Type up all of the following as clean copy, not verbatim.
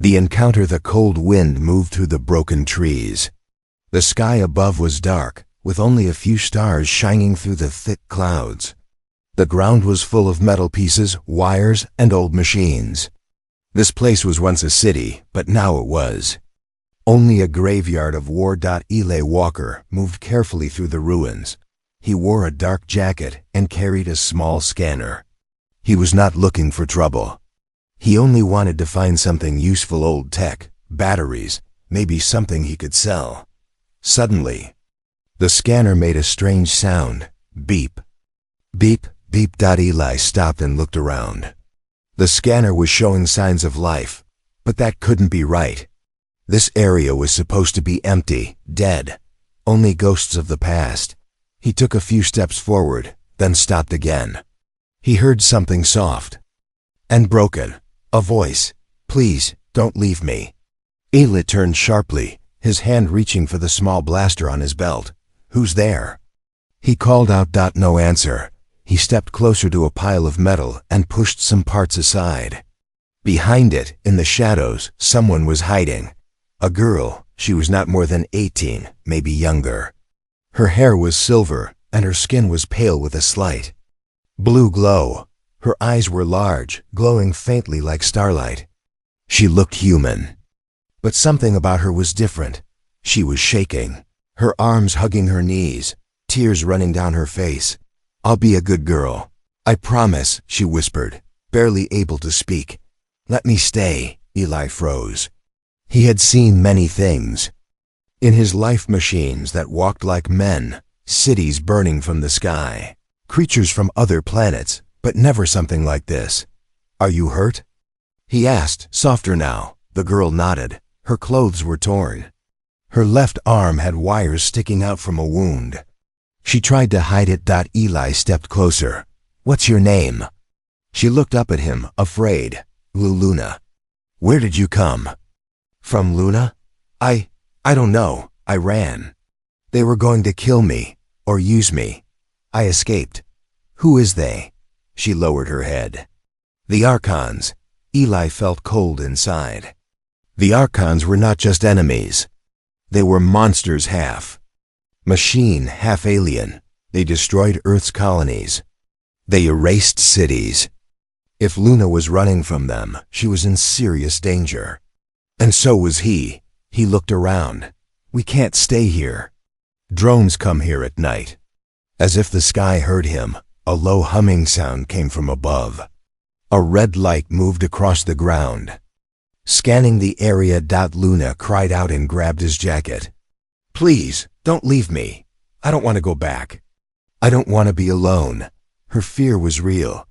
The encounter, the cold wind moved through the broken trees. The sky above was dark, with only a few stars shining through the thick clouds. The ground was full of metal pieces, wires, and old machines. This place was once a city, but now it was only a graveyard of war. Eli Walker moved carefully through the ruins. He wore a dark jacket and carried a small scanner. He was not looking for trouble. He only wanted to find something useful, old tech, batteries, maybe something he could sell. Suddenly, the scanner made a strange sound. Beep. Beep, beep. Eli stopped and looked around. The scanner was showing signs of life, but that couldn't be right. This area was supposed to be empty, dead, only ghosts of the past. He took a few steps forward, then stopped again. He heard something soft and broken. A voice. "Please, don't leave me." Eli turned sharply, his hand reaching for the small blaster on his belt. "Who's there?" He called out. No answer. He stepped closer to a pile of metal and pushed some parts aside. Behind it, in the shadows, someone was hiding. A girl. She was not more than 18, maybe younger. Her hair was silver, and her skin was pale with a slight blue glow. Her eyes were large, glowing faintly like starlight. She looked human. But something about her was different. She was shaking, her arms hugging her knees, tears running down her face. "I'll be a good girl. I promise," she whispered, barely able to speak. "Let me stay." Eli froze. He had seen many things in his life: machines that walked like men, cities burning from the sky, creatures from other planets, but never something like this. "Are you hurt?" he asked, softer now. The girl nodded. Her clothes were torn. Her left arm had wires sticking out from a wound. She tried to hide it. Eli stepped closer. "What's your name?" She looked up at him, afraid. "Luna." "Where did you come?" "From Luna? I don't know. I ran. They were going to kill me, or use me. I escaped." "Who is they?" She lowered her head. "The Archons." Eli felt cold inside. The Archons were not just enemies. They were monsters, half machine, half alien. They destroyed Earth's colonies. They erased cities. If Luna was running from them, she was in serious danger. And so was he. He looked around. "We can't stay here. Drones come here at night." As if the sky heard him, a low humming sound came from above. A red light moved across the ground, scanning the area. Luna cried out and grabbed his jacket. "Please, don't leave me. I don't want to go back. I don't want to be alone." Her fear was real.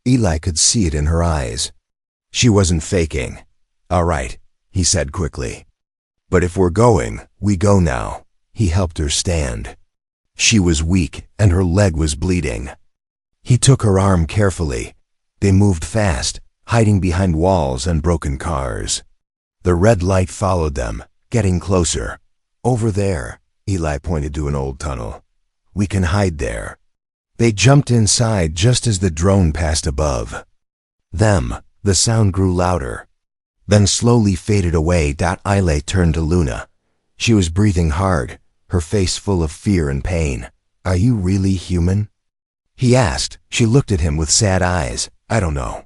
Eli could see it in her eyes. She wasn't faking. "All right," he said quickly. "But if we're going, we go now." He helped her stand. She was weak, and her leg was bleeding. He took her arm carefully. They moved fast, hiding behind walls and broken cars. The red light followed them, getting closer. "Over there," Eli pointed to an old tunnel. "We can hide there." They jumped inside just as the drone passed above them. The sound grew louder, then slowly faded away. Eli turned to Luna. She was breathing hard, her face full of fear and pain. "Are you really human?" he asked. She looked at him with sad eyes. "I don't know.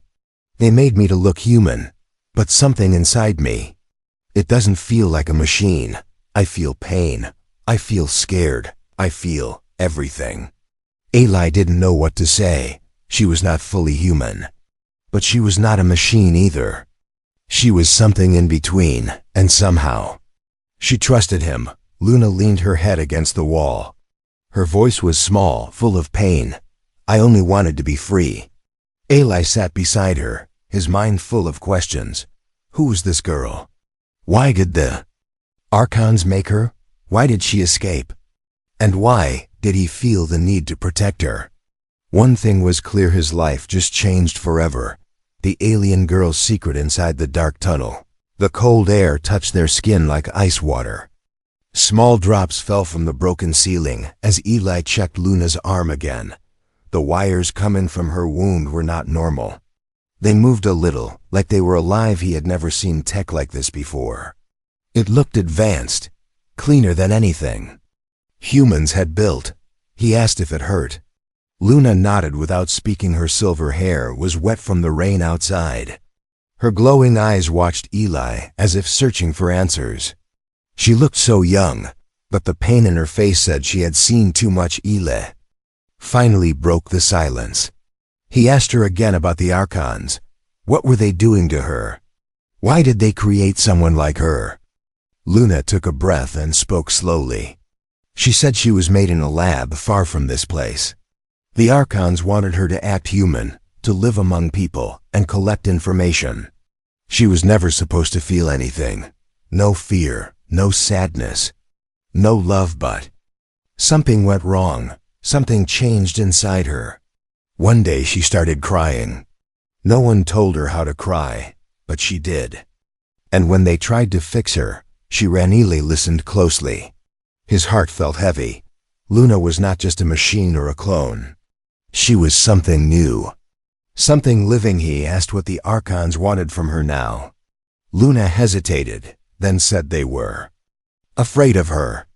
They made me to look human, but something inside me, it doesn't feel like a machine. I feel pain. I feel scared. I feel everything." Eli didn't know what to say. She was not fully human, but she was not a machine either. She was something in between, and somehow she trusted him. Luna leaned her head against the wall. Her voice was small, full of pain. "I only wanted to be free." Eli sat beside her, his mind full of questions. Who was this girl? Why did the Archons make her? Why did she escape? And why did he feel the need to protect her? One thing was clear: his life just changed forever. The alien girl's secret inside the dark tunnel. The cold air touched their skin like ice water. Small drops fell from the broken ceiling as Eli checked Luna's arm again. The wires coming from her wound were not normal. They moved a little, like they were alive. He had never seen tech like this before. It looked advanced, cleaner than anything humans had built. He asked if it hurt. Luna nodded without speaking. Her silver hair was wet from the rain outside. Her glowing eyes watched Eli as if searching for answers. She looked so young, but the pain in her face said she had seen too much. Eli finally broke the silence. He asked her again about the Archons. What were they doing to her? Why did they create someone like her? Luna took a breath and spoke slowly. She said she was made in a lab far from this place. The Archons wanted her to act human, to live among people, and collect information. She was never supposed to feel anything. No fear, no sadness, no love, but something went wrong. Something changed inside her. One day she started crying. No one told her how to cry, but she did. And when they tried to fix her, she ran. Eli listened closely. His heart felt heavy. Luna was not just a machine or a clone. She was something new. Something living. He asked what the Archons wanted from her now. Luna hesitated, then said they were afraid of her.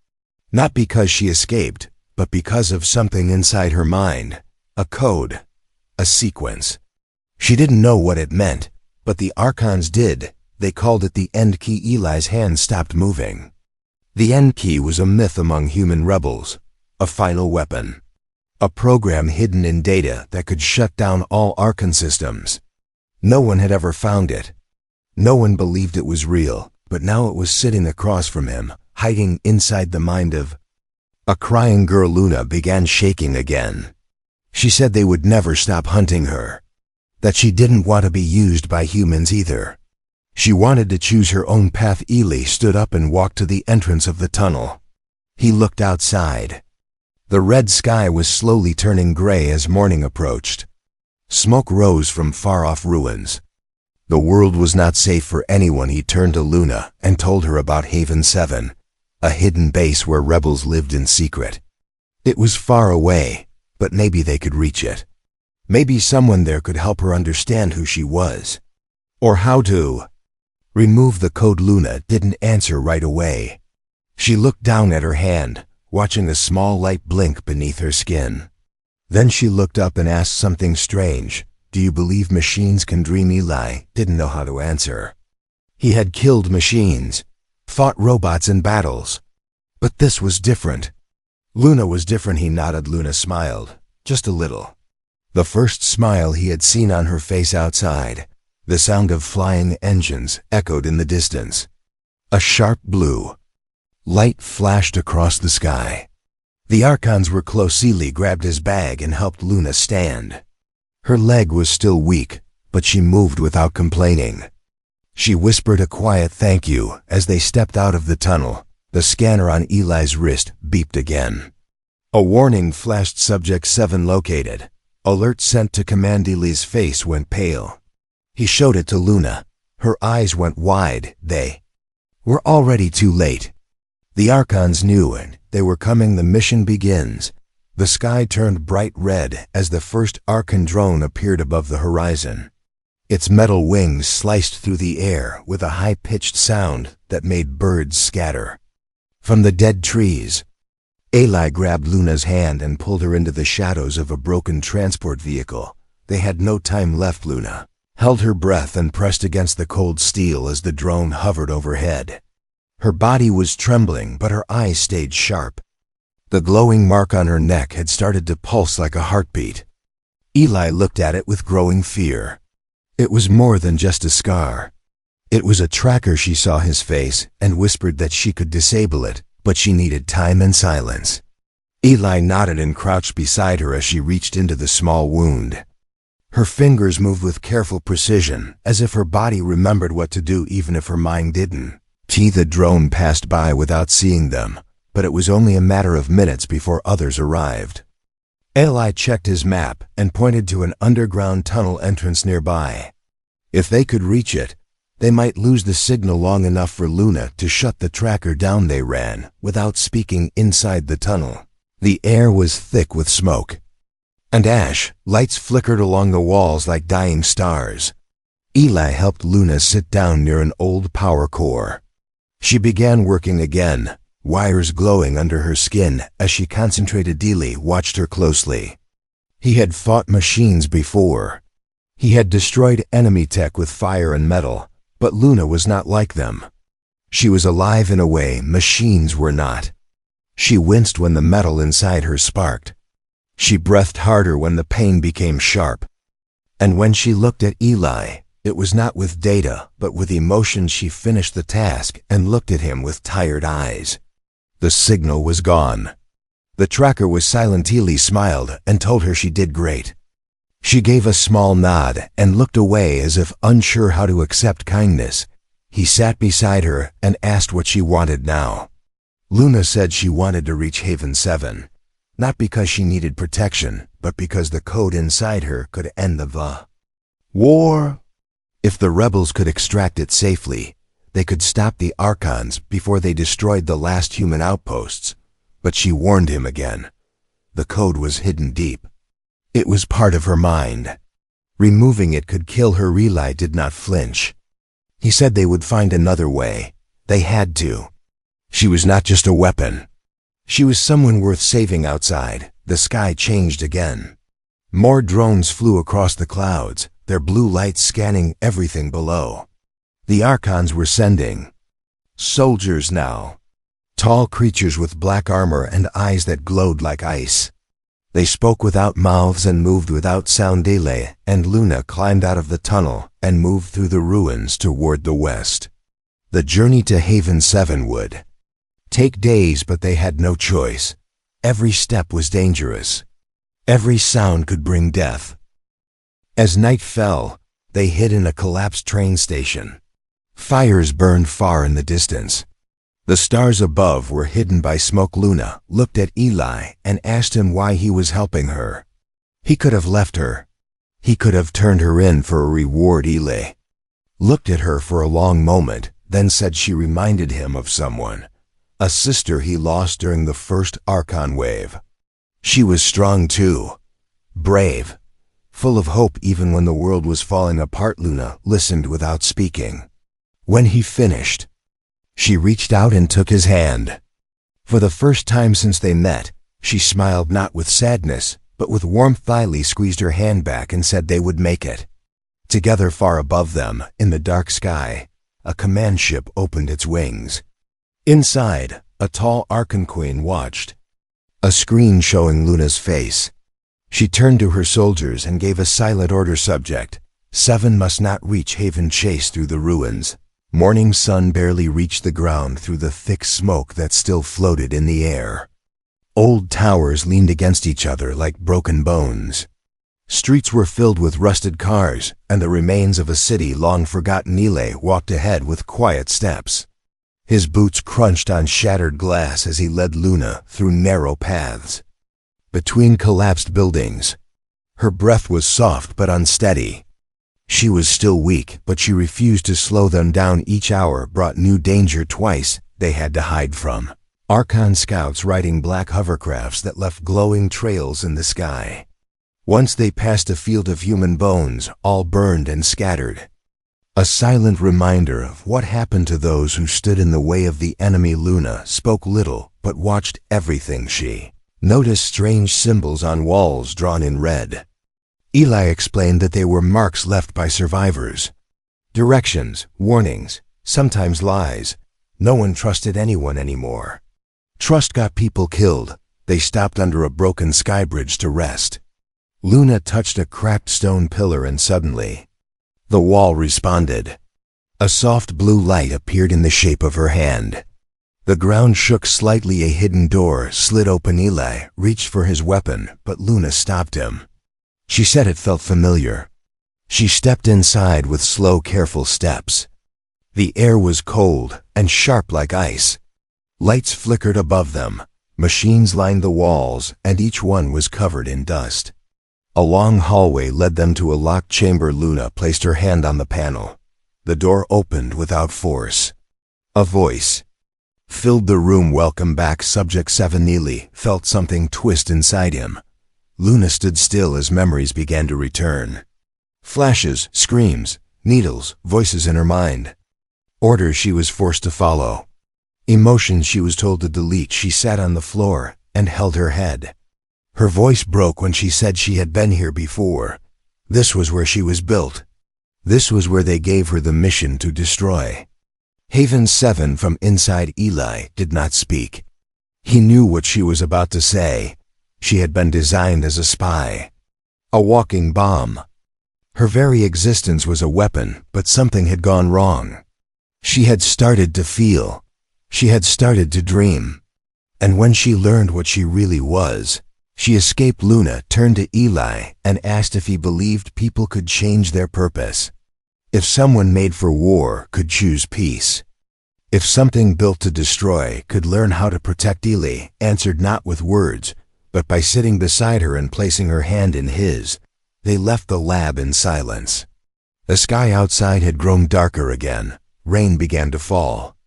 Not because she escaped, but because of something inside her mind. A code. A sequence. She didn't know what it meant, but the Archons did. They called it the End Key. Eli's hand stopped moving. The End Key was a myth among human rebels. A final weapon. A program hidden in data that could shut down all Archon systems. No one had ever found it. No one believed it was real, but now it was sitting across from him, hiding inside the mind of a crying girl. Luna began shaking again. She said they would never stop hunting her. That she didn't want to be used by humans either. She wanted to choose her own path. Eli stood up and walked to the entrance of the tunnel. He looked outside. The red sky was slowly turning gray as morning approached. Smoke rose from far-off ruins. The world was not safe for anyone. He turned to Luna and told her about Haven 7, a hidden base where rebels lived in secret. It was far away, but maybe they could reach it. Maybe someone there could help her understand who she was, or how to remove the code. Luna didn't answer right away. She looked down at her hand, watching a small light blink beneath her skin. Then she looked up and asked something strange. Do you believe machines can dream? Eli didn't know how to answer. He had killed machines, fought robots in battles. But this was different. Luna was different. He nodded. Luna smiled, just a little. The first smile he had seen on her face outside. The sound of flying engines echoed in the distance. A sharp blue light flashed across the sky. The Archons were close. Eli grabbed his bag and helped Luna stand. Her leg was still weak, but she moved without complaining. She whispered a quiet thank you as they stepped out of the tunnel. The scanner on Eli's wrist beeped again. A warning flashed. Subject 7 located. Alert sent to command. Eli's face went pale. He showed it to Luna. Her eyes went wide. They were already too late. The Archons knew it. They were coming. The mission begins. The sky turned bright red as the first Archon drone appeared above the horizon. Its metal wings sliced through the air with a high-pitched sound that made birds scatter. From the dead trees, Eli grabbed Luna's hand and pulled her into the shadows of a broken transport vehicle. They had no time left. Luna held her breath and pressed against the cold steel as the drone hovered overhead. Her body was trembling, but her eyes stayed sharp. The glowing mark on her neck had started to pulse like a heartbeat. Eli looked at it with growing fear. It was more than just a scar. It was a tracker. She saw his face and whispered that she could disable it, but she needed time and silence. Eli nodded and crouched beside her as she reached into the small wound. Her fingers moved with careful precision, as if her body remembered what to do even if her mind didn't. The drone passed by without seeing them, but it was only a matter of minutes before others arrived. Eli checked his map and pointed to an underground tunnel entrance nearby. If they could reach it, they might lose the signal long enough for Luna to shut the tracker down. They ran, without speaking, inside the tunnel. The air was thick with smoke and ash. Lights flickered along the walls like dying stars. Eli helped Luna sit down near an old power core. She began working again, wires glowing under her skin as she concentrated. Eli watched her closely. He had fought machines before. He had destroyed enemy tech with fire and metal, but Luna was not like them. She was alive in a way machines were not. She winced when the metal inside her sparked. She breathed harder when the pain became sharp. And when she looked at Eli, it was not with data, but with emotion. She finished the task and looked at him with tired eyes. The signal was gone. The tracker was silent. Eli smiled and told her she did great. She gave a small nod and looked away as if unsure how to accept kindness. He sat beside her and asked what she wanted now. Luna said she wanted to reach Haven 7, not because she needed protection, but because the code inside her could end the war. If the rebels could extract it safely, they could stop the Archons before they destroyed the last human outposts. But she warned him again. The code was hidden deep. It was part of her mind. Removing it could kill her. Eli did not flinch. He said they would find another way. They had to. She was not just a weapon. She was someone worth saving. Outside, the sky changed again. More drones flew across the clouds, their blue lights scanning everything below. The Archons were sending soldiers now. Tall creatures with black armor and eyes that glowed like ice. They spoke without mouths and moved without sound. Eli and Luna climbed out of the tunnel and moved through the ruins toward the west. The journey to Haven 7 would take days, but they had no choice. Every step was dangerous. Every sound could bring death. As night fell, they hid in a collapsed train station. Fires burned far in the distance. The stars above were hidden by smoke. Luna looked at Eli and asked him why he was helping her. He could have left her. He could have turned her in for a reward. Eli looked at her for a long moment, then said she reminded him of someone, a sister he lost during the first Archon wave. She was strong too, brave, full of hope even when the world was falling apart. Luna listened without speaking. When he finished, she reached out and took his hand. For the first time since they met, she smiled not with sadness, but with warmth. Eli squeezed her hand back and said they would make it. Together, far above them, in the dark sky, a command ship opened its wings. Inside, a tall Archon queen watched. A screen showing Luna's face. She turned to her soldiers and gave a silent order. Subject 7 must not reach Haven. Chase through the ruins. Morning sun barely reached the ground through the thick smoke that still floated in the air. Old towers leaned against each other like broken bones. Streets were filled with rusted cars and the remains of a city long forgotten. Eli walked ahead with quiet steps. His boots crunched on shattered glass as he led Luna through narrow paths. Between collapsed buildings, her breath was soft but unsteady. She was still weak, but she refused to slow them down. Each hour brought new danger. Twice they had to hide from Archon scouts riding black hovercrafts that left glowing trails in the sky. Once they passed a field of human bones, all burned and scattered. A silent reminder of what happened to those who stood in the way of the enemy. Luna spoke little, but watched everything. She noticed strange symbols on walls drawn in red. Eli explained that they were marks left by survivors. Directions, warnings, sometimes lies. No one trusted anyone anymore. Trust got people killed. They stopped under a broken sky bridge to rest. Luna touched a cracked stone pillar and suddenly, the wall responded. A soft blue light appeared in the shape of her hand. The ground shook slightly. A hidden door slid open. Eli reached for his weapon, but Luna stopped him. She said it felt familiar. She stepped inside with slow, careful steps. The air was cold and sharp like ice. Lights flickered above them. Machines lined the walls, and each one was covered in dust. A long hallway led them to a locked chamber. Luna placed her hand on the panel. The door opened without force. A voice filled the room. Welcome back, Subject 7. Eli felt something twist inside him. Luna stood still as memories began to return. Flashes, screams, Needles, voices in her mind. Orders she was forced to follow. Emotions she was told to delete. She sat on the floor and held her head. Her voice broke when she said she had been here before. This was where she was built. This was where they gave her the mission to destroy. Haven 7 from inside Eli did not speak. He knew what she was about to say. She had been designed as a spy. A walking bomb. Her very existence was a weapon, but something had gone wrong. She had started to feel. She had started to dream. And when she learned what she really was, she escaped. Luna turned to Eli and asked if he believed people could change their purpose. If someone made for war could choose peace. If something built to destroy could learn how to protect. Eli answered not with words, but by sitting beside her and placing her hand in his. They left the lab in silence. The sky outside had grown darker again. Rain began to fall.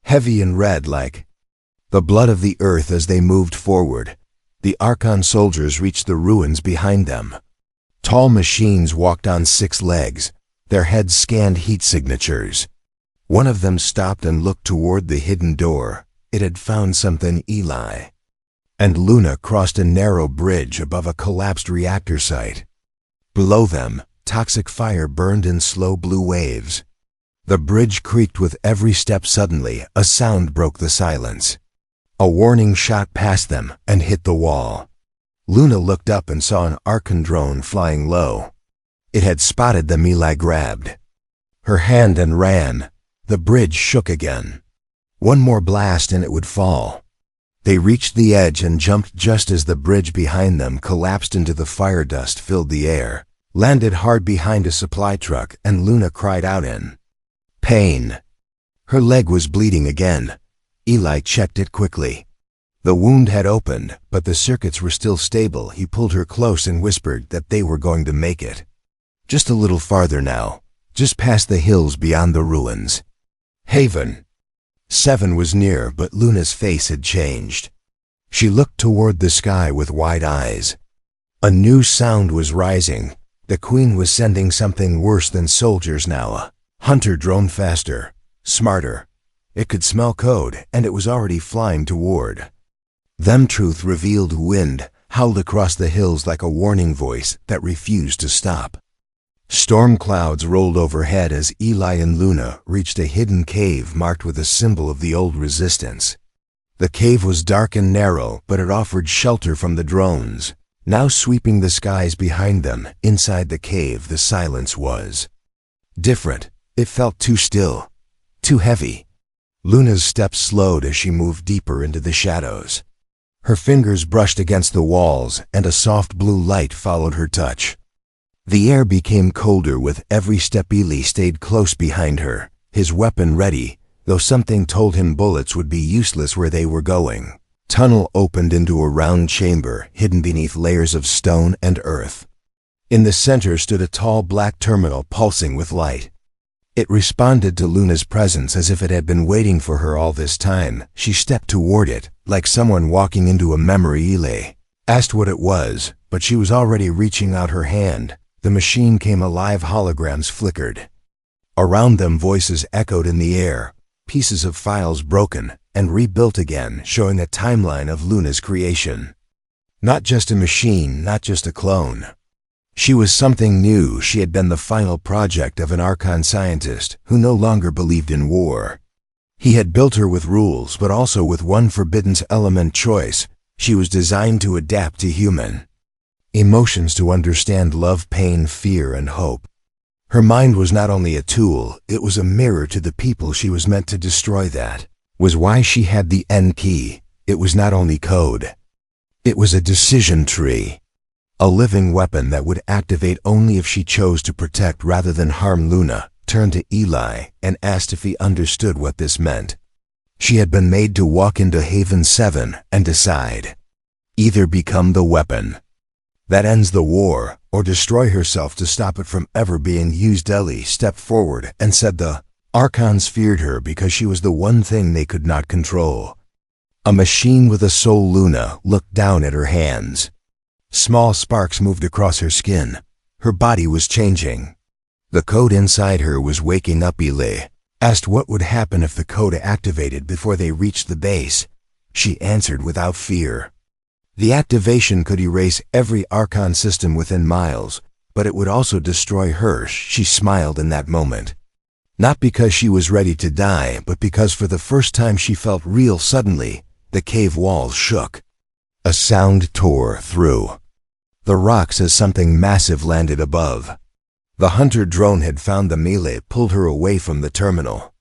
Heavy and red like the blood of the earth. As they moved forward, the Archon soldiers reached the ruins behind them. Tall machines walked on 6 legs. Their heads scanned heat signatures. One of them stopped and looked toward the hidden door. It had found something. Eli and Luna crossed a narrow bridge above a collapsed reactor site. Below them, toxic fire burned in slow blue waves. The bridge creaked with every step. Suddenly, a sound broke the silence. A warning shot passed them and hit the wall. Luna looked up and saw an Archon drone flying low. It had spotted them. Eli grabbed her hand and ran. The bridge shook again. One more blast and it would fall. They reached the edge and jumped just as the bridge behind them collapsed into the fire. Dust filled the air, landed hard behind a supply truck, and Luna cried out in pain. Her leg was bleeding again. Eli checked it quickly. The wound had opened, but the circuits were still stable. He pulled her close and whispered that they were going to make it. Just a little farther now, just past the hills beyond the ruins. Haven 7 was near, but Luna's face had changed. She looked toward the sky with wide eyes. A new sound was rising. The Queen was sending something worse than soldiers now. A hunter drone, faster, smarter. It could smell code, and it was already flying toward them. Truth revealed. Wind howled across the hills like a warning voice that refused to stop. Storm clouds rolled overhead as Eli and Luna reached a hidden cave marked with a symbol of the old resistance. The cave was dark and narrow, but it offered shelter from the drones, now sweeping the skies behind them. Inside the cave, the silence was different. It felt too still, too heavy. Luna's steps slowed as she moved deeper into the shadows. Her fingers brushed against the walls, and a soft blue light followed her touch. The air became colder with every step. Eli stayed close behind her, his weapon ready, though something told him bullets would be useless where they were going. Tunnel opened into a round chamber hidden beneath layers of stone and earth. In the center stood a tall black terminal pulsing with light. It responded to Luna's presence as if it had been waiting for her all this time. She stepped toward it, like someone walking into a memory. Eli asked what it was, but she was already reaching out her hand. The machine came alive. Holograms flickered. Around them, voices echoed in the air, pieces of files broken and rebuilt again, showing the timeline of Luna's creation. Not just a machine, not just a clone. She was something new. She had been the final project of an Archon scientist who no longer believed in war. He had built her with rules, but also with one forbidden element: choice. She was designed to adapt to human emotions, to understand love, pain, fear, and hope. Her mind was not only a tool, it was a mirror to the people she was meant to destroy. That was why she had the N key. It was not only code. It was a decision tree. A living weapon that would activate only if she chose to protect rather than harm. Luna turned to Eli and asked if he understood what this meant. She had been made to walk into Haven 7 and decide. Either become the weapon that ends the war, or destroy herself to stop it from ever being used. Eli stepped forward and said the Archons feared her because she was the one thing they could not control. A machine with a soul. Luna looked down at her hands. Small sparks moved across her skin. Her body was changing. The code inside her was waking up. Eli asked what would happen if the code activated before they reached the base. She answered without fear. The activation could erase every Archon system within miles, but it would also destroy her. She smiled in that moment. Not because she was ready to die, but because for the first time she felt real. Suddenly, the cave walls shook. A sound tore through the rocks as something massive landed above. The hunter drone had found the melee, pulled her away from the terminal.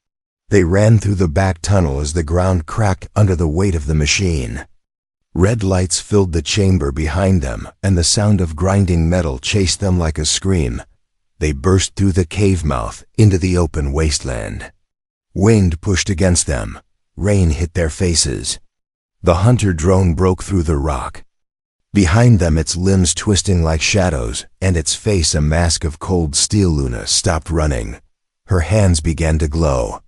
They ran through the back tunnel as the ground cracked under the weight of the machine. Red lights filled the chamber behind them, and the sound of grinding metal chased them like a scream. They burst through the cave mouth into the open wasteland. Wind pushed against them. Rain hit their faces. The hunter drone broke through the rock. Behind them, its limbs twisting like shadows, and its face a mask of cold steel. Luna stopped running. Her hands began to glow.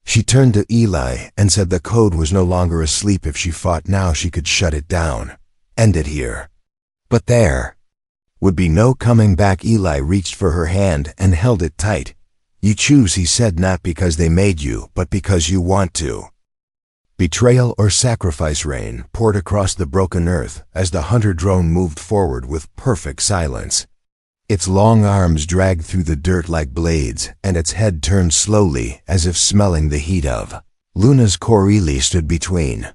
She turned to Eli and said the code was no longer asleep. If she fought now, she could shut it down. End it here. But there would be no coming back. Eli reached for her hand and held it tight. You choose, he said, not because they made you, but because you want to. Betrayal or sacrifice. Rain poured across the broken earth as the hunter drone moved forward with perfect silence. Its long arms dragged through the dirt like blades, and its head turned slowly as if smelling the heat of Luna's core. Eli stood between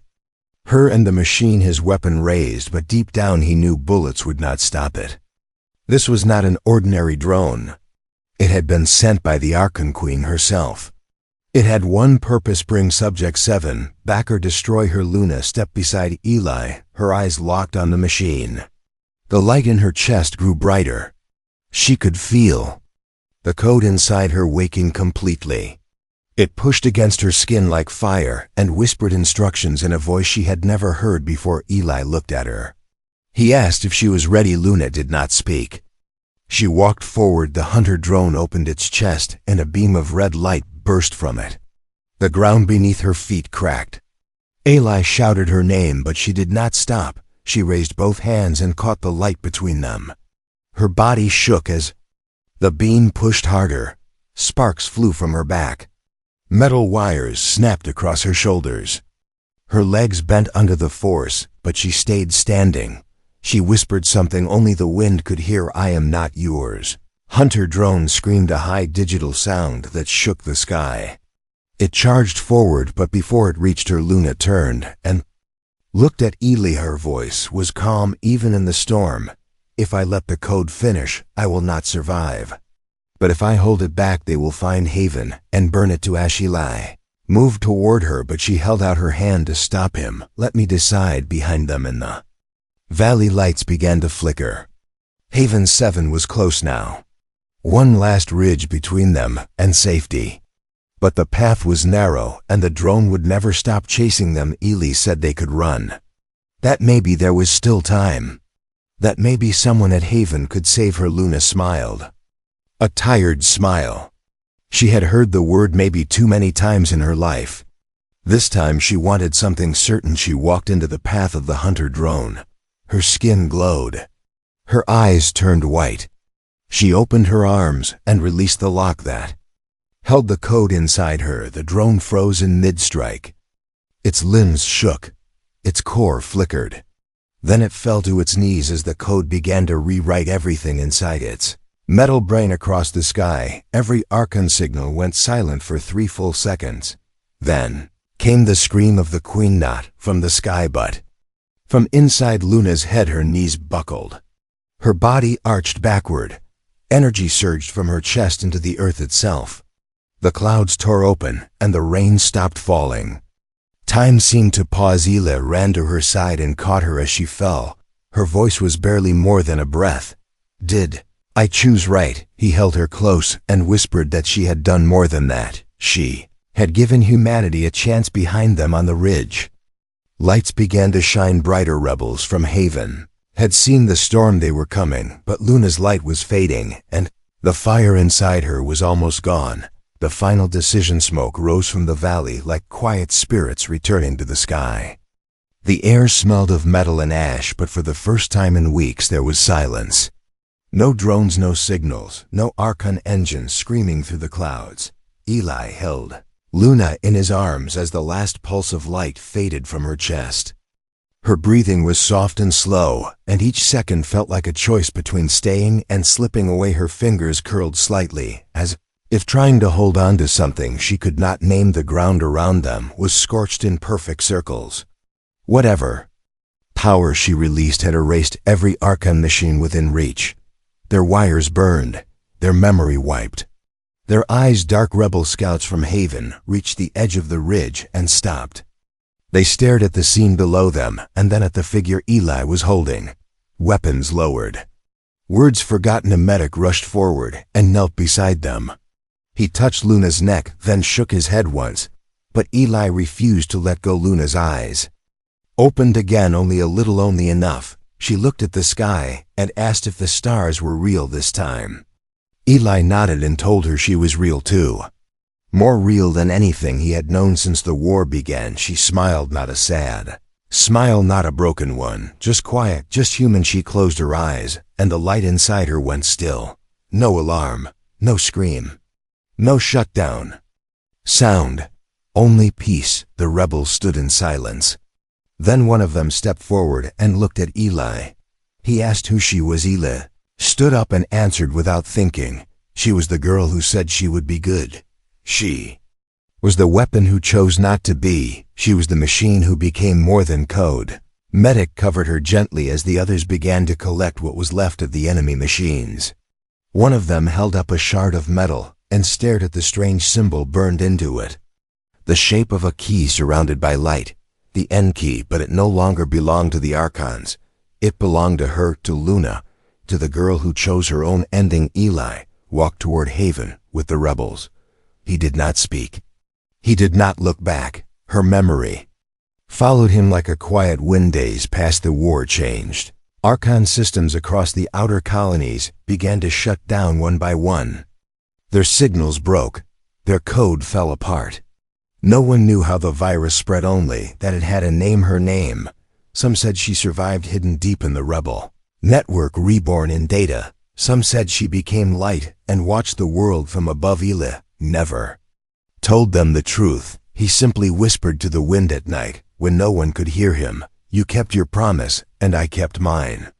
her and the machine, his weapon raised, but deep down he knew bullets would not stop it. This was not an ordinary drone. It had been sent by the Archon Queen herself. It had one purpose: bring Subject 7 back or destroy her. Luna stepped beside Eli, her eyes locked on the machine. The light in her chest grew brighter. She could feel the code inside her waking completely. It pushed against her skin like fire and whispered instructions in a voice she had never heard before. Eli looked at her. He asked if she was ready. Luna did not speak. She walked forward. The hunter drone opened its chest, and a beam of red light burst from it. The ground beneath her feet cracked. Eli shouted her name, but she did not stop. She raised both hands and caught the light between them. Her body shook as the beam pushed harder. Sparks flew from her back. Metal wires snapped across her shoulders. Her legs bent under the force, but she stayed standing. She whispered something only the wind could hear. I am not yours. Hunter drone screamed a high digital sound that shook the sky. It charged forward, but before it reached her, Luna turned and looked at Eli. Her voice was calm even in the storm. If I let the code finish, I will not survive. But if I hold it back, they will find Haven and burn it to ash. Eli moved toward her, but she held out her hand to stop him. Let me decide. Behind them in the valley, lights began to flicker. Haven 7 was close now. One last ridge between them and safety. But the path was narrow, and the drone would never stop chasing them. Eli said they could run. That maybe there was still time. That maybe someone at Haven could save her. Luna smiled. A tired smile. She had heard the word maybe too many times in her life. This time she wanted something certain. She walked into the path of the hunter drone. Her skin glowed. Her eyes turned white. She opened her arms and released the lock that held the code inside her. The drone froze in mid-strike. Its limbs shook. Its core flickered. Then it fell to its knees as the code began to rewrite everything inside its metal brain. Across the sky, every Archon signal went silent for 3 full seconds. Then came the scream of the queen, not from the sky but from inside Luna's head. Her knees buckled. Her body arched backward. Energy surged from her chest into the earth itself. The clouds tore open, and the rain stopped falling. Time seemed to pause. Eli ran to her side and caught her as she fell. Her voice was barely more than a breath. Did I choose right? He held her close and whispered that she had done more than that. She had given humanity a chance. Behind them on the ridge, lights began to shine brighter. Rebels from Haven had seen the storm. They were coming, but Luna's light was fading, and the fire inside her was almost gone. The final decision smoke rose from the valley like quiet spirits returning to the sky. The air smelled of metal and ash, but for the first time in weeks there was silence. No drones, no signals, no Archon engines screaming through the clouds. Eli held Luna in his arms as the last pulse of light faded from her chest. Her breathing was soft and slow, and each second felt like a choice between staying and slipping away. Her fingers curled slightly, as if trying to hold on to something she could not name. The ground around them was scorched in perfect circles. Whatever power she released had erased every Archon machine within reach. Their wires burned, their memory wiped. Their eyes, dark rebel scouts from Haven, reached the edge of the ridge and stopped. They stared at the scene below them and then at the figure Eli was holding, weapons lowered. Words forgotten. A medic rushed forward and knelt beside them. He touched Luna's neck, then shook his head once, but Eli refused to let go. Luna's eyes opened again, only a little, only enough. She looked at the sky and asked if the stars were real this time. Eli nodded and told her she was real too. More real than anything he had known since the war began. She smiled, not a sad smile, not a broken one, just quiet, just human. She closed her eyes, and the light inside her went still. No alarm, no scream, no shutdown sound, only peace. The rebels stood in silence. Then one of them stepped forward and looked at Eli. He asked who she was. Eli stood up and answered without thinking. She was the girl who said she would be good. She was the weapon who chose not to be. She was the machine who became more than code. Medic covered her gently as the others began to collect what was left of the enemy machines. One of them held up a shard of metal and stared at the strange symbol burned into it. The shape of a key surrounded by light. The N key, but it no longer belonged to the Archons. It belonged to her, to Luna, to the girl who chose her own ending. Eli walked toward Haven with the rebels. He did not speak. He did not look back. Her memory followed him like a quiet wind. Days past the war changed. Archon systems across the outer colonies began to shut down one by one. Their signals broke. Their code fell apart. No one knew how the virus spread, only that it had a name. Her name. Some said she survived hidden deep in the rebel network, reborn in data. Some said she became light and watched the world from above. Eli never told them the truth. He simply whispered to the wind at night when no one could hear him, "You kept your promise, and I kept mine."